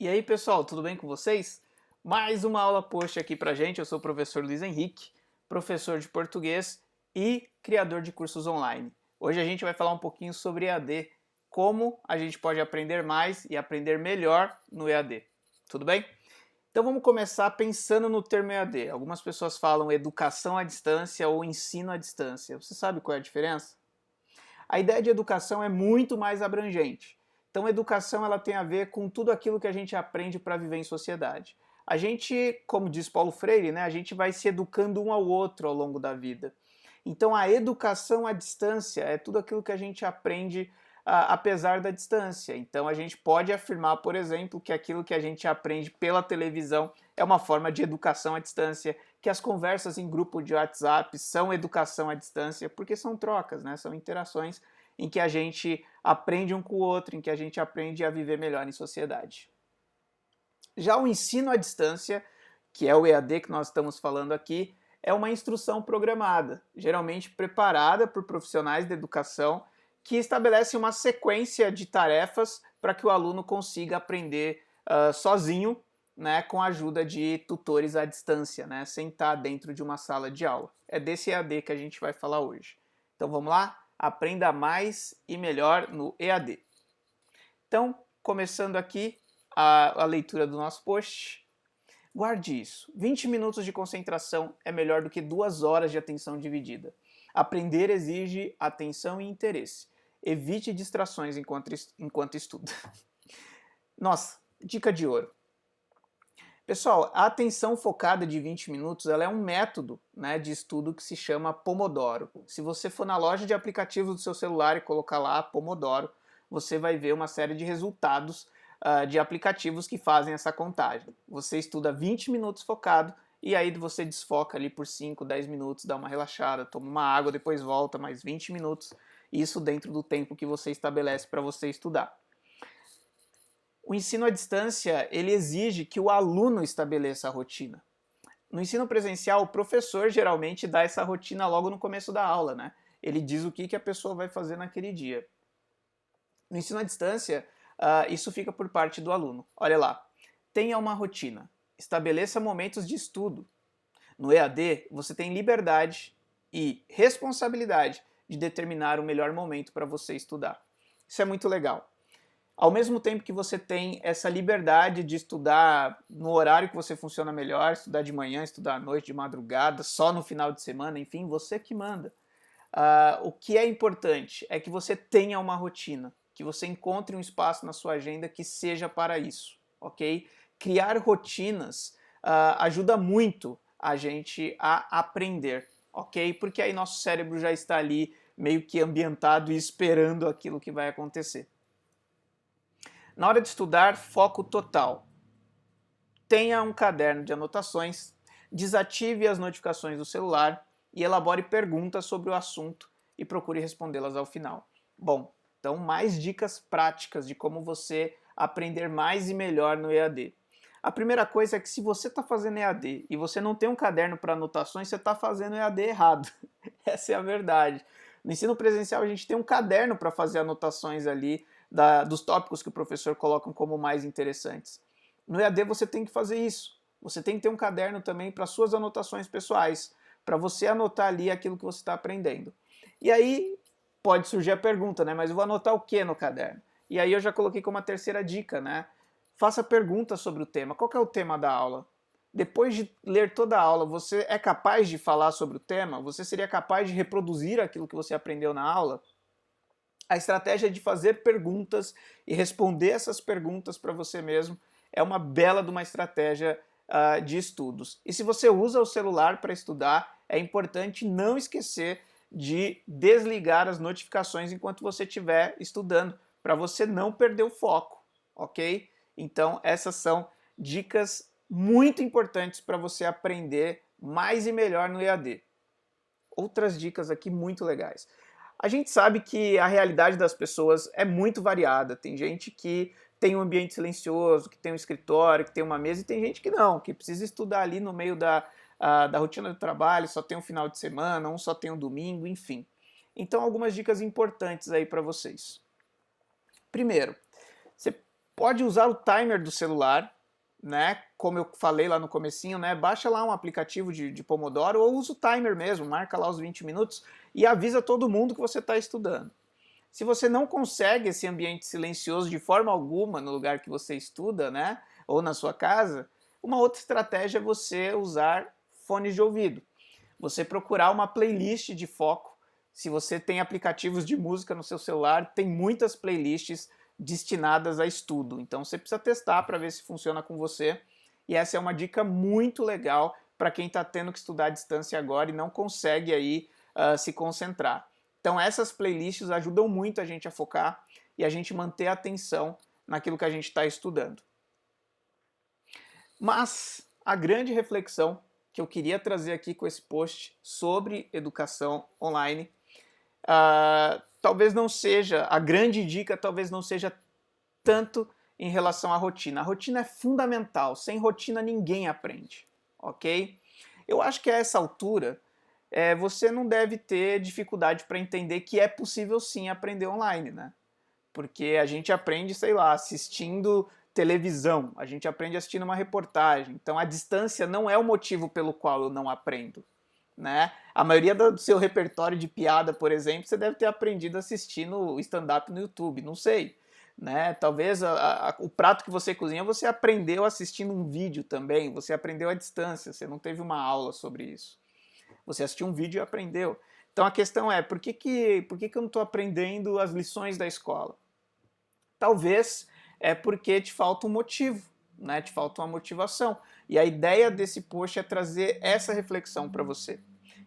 E aí, pessoal, tudo bem com vocês? Mais uma aula post aqui pra gente. Eu sou o professor Luiz Henrique, professor de português e criador de cursos online. Hoje a gente vai falar um pouquinho sobre EAD, como a gente pode aprender mais e aprender melhor no EAD. Tudo bem? Então vamos começar pensando no termo EAD. Algumas pessoas falam educação à distância ou ensino à distância. Você sabe qual é a diferença? A ideia de educação é muito mais abrangente. Então, educação ela tem a ver com tudo aquilo que a gente aprende para viver em sociedade. A gente, como diz Paulo Freire, né, a gente vai se educando um ao outro ao longo da vida. Então, a educação à distância é tudo aquilo que a gente aprende apesar da distância. Então, a gente pode afirmar, por exemplo, que aquilo que a gente aprende pela televisão é uma forma de educação à distância, que as conversas em grupo de WhatsApp são educação à distância, porque são trocas, né? São interações em que a gente aprende um com o outro, em que a gente aprende a viver melhor em sociedade. Já o ensino à distância, que é o EAD que nós estamos falando aqui, é uma instrução programada, geralmente preparada por profissionais da educação, que estabelecem uma sequência de tarefas para que o aluno consiga aprender sozinho, né, com a ajuda de tutores à distância, né, sem estar dentro de uma sala de aula. É desse EAD que a gente vai falar hoje. Então vamos lá? Aprenda mais e melhor no EAD. Então, começando aqui a leitura do nosso post, guarde isso. 20 minutos de concentração é melhor do que 2 horas de atenção dividida. Aprender exige atenção e interesse. Evite distrações enquanto estuda. Nossa, dica de ouro. Pessoal, a atenção focada de 20 minutos ela é um método, né, de estudo que se chama Pomodoro. Se você for na loja de aplicativos do seu celular e colocar lá Pomodoro, você vai ver uma série de resultados de aplicativos que fazem essa contagem. Você estuda 20 minutos focado e aí você desfoca ali por 5, 10 minutos, dá uma relaxada, toma uma água, depois volta mais 20 minutos. Isso dentro do tempo que você estabelece para você estudar. O ensino à distância, ele exige que o aluno estabeleça a rotina. No ensino presencial, o professor geralmente dá essa rotina logo no começo da aula, né? Ele diz o que a pessoa vai fazer naquele dia. No ensino à distância, isso fica por parte do aluno. Olha lá, tenha uma rotina, estabeleça momentos de estudo. No EAD, você tem liberdade e responsabilidade de determinar o melhor momento para você estudar. Isso é muito legal. Ao mesmo tempo que você tem essa liberdade de estudar no horário que você funciona melhor, estudar de manhã, estudar à noite, de madrugada, só no final de semana, enfim, você que manda. O que é importante é que você tenha uma rotina, que você encontre um espaço na sua agenda que seja para isso, ok? Criar rotinas ajuda muito a gente a aprender, ok? Porque aí nosso cérebro já está ali meio que ambientado e esperando aquilo que vai acontecer. Na hora de estudar, foco total. Tenha um caderno de anotações, desative as notificações do celular e elabore perguntas sobre o assunto e procure respondê-las ao final. Bom, então mais dicas práticas de como você aprender mais e melhor no EAD. A primeira coisa é que se você está fazendo EAD e você não tem um caderno para anotações, você está fazendo EAD errado. Essa é a verdade. No ensino presencial a gente tem um caderno para fazer anotações ali dos tópicos que o professor coloca como mais interessantes. No EAD você tem que fazer isso. Você tem que ter um caderno também para suas anotações pessoais, para você anotar ali aquilo que você está aprendendo. E aí pode surgir a pergunta, né? Mas eu vou anotar o que no caderno? E aí eu já coloquei como uma terceira dica, né? Faça perguntas sobre o tema. Qual que é o tema da aula? Depois de ler toda a aula, você é capaz de falar sobre o tema? Você seria capaz de reproduzir aquilo que você aprendeu na aula? A estratégia de fazer perguntas e responder essas perguntas para você mesmo é uma bela de uma estratégia de estudos. E se você usa o celular para estudar, é importante não esquecer de desligar as notificações enquanto você estiver estudando, para você não perder o foco, ok? Então essas são dicas muito importantes para você aprender mais e melhor no EAD. Outras dicas aqui muito legais. A gente sabe que a realidade das pessoas é muito variada. Tem gente que tem um ambiente silencioso, que tem um escritório, que tem uma mesa, e tem gente que não, que precisa estudar ali no meio da rotina do trabalho, só tem um final de semana, um só tem um domingo, enfim. Então, algumas dicas importantes aí para vocês. Primeiro, você Pode usar o timer do celular, né? Como eu falei lá no comecinho, né? Baixa lá um aplicativo de Pomodoro ou usa o timer mesmo, marca lá os 20 minutos e avisa todo mundo que você está estudando. Se você não consegue esse ambiente silencioso de forma alguma no lugar que você estuda, né? Ou na sua casa, uma outra estratégia é você usar fones de ouvido. Você procurar uma playlist de foco. Se você tem aplicativos de música no seu celular, tem muitas playlists destinadas a estudo. Então você precisa testar para ver se funciona com você. E essa é uma dica muito legal para quem está tendo que estudar à distância agora e não consegue aí se concentrar. Então essas playlists ajudam muito a gente a focar e a gente manter a atenção naquilo que a gente está estudando. Mas a grande reflexão que eu queria trazer aqui com esse post sobre educação online, talvez não seja, a grande dica talvez não seja tanto em relação à rotina. A rotina é fundamental, sem rotina ninguém aprende, ok? Eu acho que a essa altura você não deve ter dificuldade para entender que é possível sim aprender online, né? Porque a gente aprende, sei lá, assistindo televisão, a gente aprende assistindo uma reportagem. Então a distância não é o motivo pelo qual eu não aprendo, né? A maioria do seu repertório de piada, por exemplo, você deve ter aprendido assistindo stand-up no YouTube, não sei, né? Talvez o prato que você cozinha você aprendeu assistindo um vídeo também, você aprendeu à distância, você não teve uma aula sobre isso. Você assistiu um vídeo e aprendeu. Então a questão é, por que eu não estou aprendendo as lições da escola? Talvez é porque te falta um motivo, né? Te falta uma motivação. E a ideia desse post é trazer essa reflexão para você.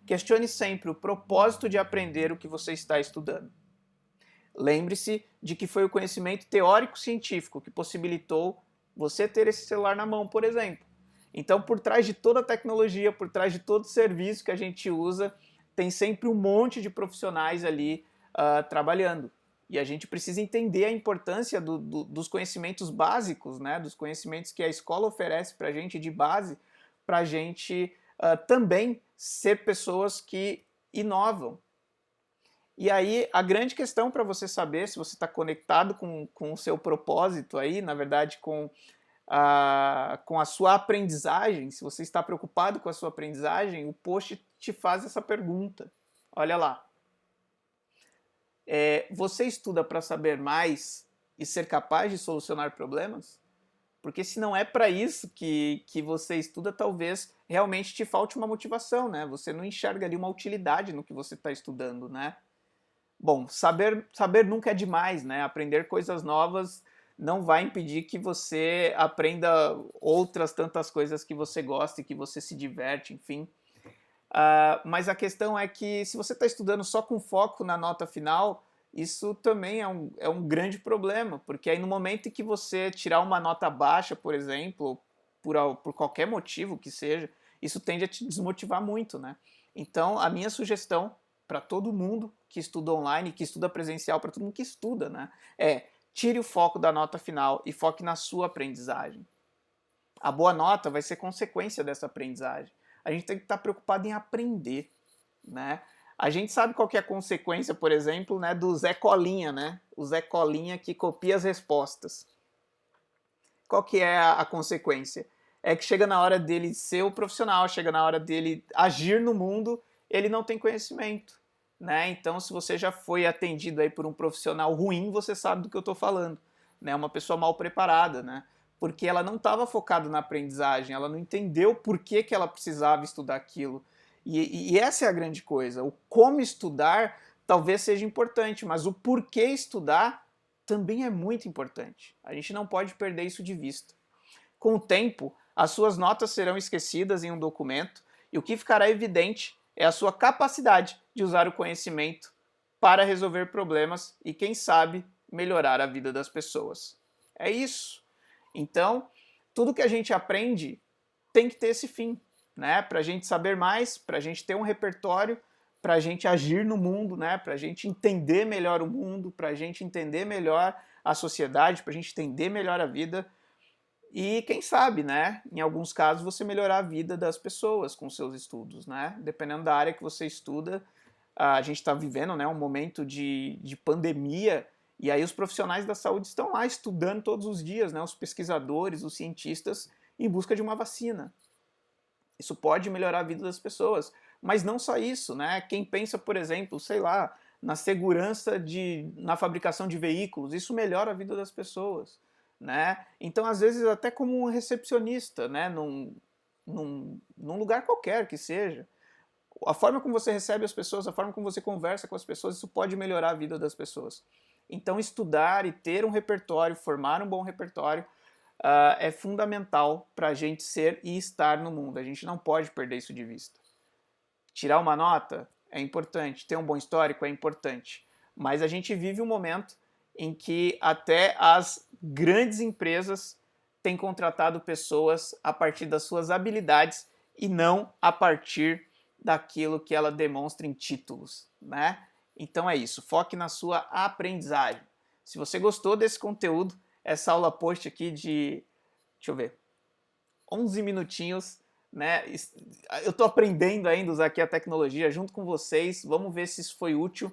Questione sempre o propósito de aprender o que você está estudando. Lembre-se de que foi o conhecimento teórico-científico que possibilitou você ter esse celular na mão, por exemplo. Então, por trás de toda a tecnologia, por trás de todo o serviço que a gente usa, tem sempre um monte de profissionais ali trabalhando. E a gente precisa entender a importância dos conhecimentos básicos, né? Dos conhecimentos que a escola oferece para a gente de base, para a gente também ser pessoas que inovam. E aí, a grande questão para você saber se você está conectado com o seu propósito aí, na verdade, com a sua aprendizagem, se você está preocupado com a sua aprendizagem, o post te faz essa pergunta. Olha lá. Você estuda para saber mais e ser capaz de solucionar problemas? Porque se não é para isso que você estuda, talvez realmente te falte uma motivação, né? Você não enxerga ali uma utilidade no que você está estudando, né? Bom, saber nunca é demais, né? Aprender coisas novas não vai impedir que você aprenda outras tantas coisas que você gosta e que você se diverte, enfim. Mas a questão é que se você está estudando só com foco na nota final, isso também é um grande problema, porque aí no momento em que você tirar uma nota baixa, por exemplo, por qualquer motivo que seja, isso tende a te desmotivar muito, né? Então, a minha sugestão para todo mundo que estuda online, que estuda presencial, para todo mundo que estuda, né, tire o foco da nota final e foque na sua aprendizagem. A boa nota vai ser consequência dessa aprendizagem. A gente tem que estar preocupado em aprender, né? A gente sabe qual que é a consequência, por exemplo, né, do Zé Colinha, né? O Zé Colinha que copia as respostas. Qual que é a consequência? É que chega na hora dele ser o profissional, chega na hora dele agir no mundo, ele não tem conhecimento, né? Então, se você já foi atendido aí por um profissional ruim, você sabe do que eu estou falando, né? Uma pessoa mal preparada, né? Porque ela não estava focada na aprendizagem, ela não entendeu por que ela precisava estudar aquilo. E essa é a grande coisa. O como estudar talvez seja importante, mas o porquê estudar também é muito importante. A gente não pode perder isso de vista. Com o tempo, as suas notas serão esquecidas em um documento e o que ficará evidente é a sua capacidade de usar o conhecimento para resolver problemas e, quem sabe, melhorar a vida das pessoas. É isso. Então, tudo que a gente aprende tem que ter esse fim, né? Para a gente saber mais, para a gente ter um repertório, para a gente agir no mundo, né? Para a gente entender melhor o mundo, para a gente entender melhor a sociedade, para a gente entender melhor a vida. E quem sabe, né, em alguns casos você melhorar a vida das pessoas com seus estudos, né? Dependendo da área que você estuda, a gente está vivendo, né, um momento de pandemia E aí os profissionais da saúde estão lá estudando todos os dias, né, os pesquisadores, os cientistas, em busca de uma vacina. Isso pode melhorar a vida das pessoas. Mas não só isso, né? Quem pensa, por exemplo, sei lá, na segurança na fabricação de veículos, isso melhora a vida das pessoas, né? Então, às vezes, até como um recepcionista, né? Num lugar qualquer que seja, a forma como você recebe as pessoas, a forma como você conversa com as pessoas, isso pode melhorar a vida das pessoas. Então, estudar e ter um repertório, formar um bom repertório, é fundamental para a gente ser e estar no mundo. A gente não pode perder isso de vista. Tirar uma nota é importante, ter um bom histórico é importante, mas a gente vive um momento em que até as grandes empresas têm contratado pessoas a partir das suas habilidades e não a partir daquilo que ela demonstra em títulos, né? Então é isso, foque na sua aprendizagem. Se você gostou desse conteúdo, essa aula post aqui de, deixa eu ver, 11 minutinhos, né? Eu estou aprendendo ainda a usar aqui a tecnologia junto com vocês, vamos ver se isso foi útil.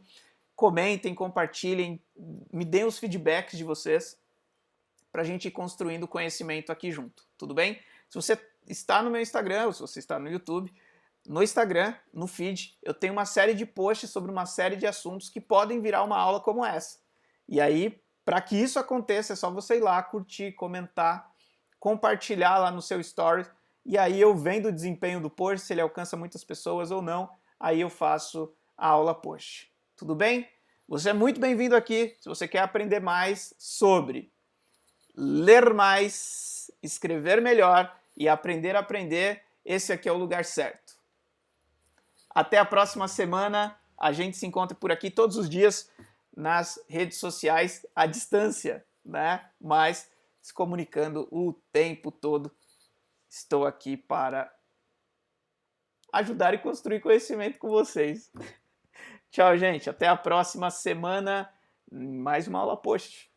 Comentem, compartilhem, me deem os feedbacks de vocês para a gente ir construindo conhecimento aqui junto, tudo bem? Se você está no meu Instagram, ou se você está no YouTube, no Instagram, no feed, eu tenho uma série de posts sobre uma série de assuntos que podem virar uma aula como essa. E aí, para que isso aconteça, é só você ir lá, curtir, comentar, compartilhar lá no seu story, e aí eu vendo o desempenho do post, se ele alcança muitas pessoas ou não, aí eu faço a aula post. Tudo bem? Você é muito bem-vindo aqui se você quer aprender mais sobre ler mais, escrever melhor e aprender a aprender. Esse aqui é o lugar certo. Até a próxima semana. A gente se encontra por aqui todos os dias nas redes sociais à distância, né? Mas se comunicando o tempo todo. Estou aqui para ajudar e construir conhecimento com vocês. Tchau, gente. Até a próxima semana. Mais uma aula post.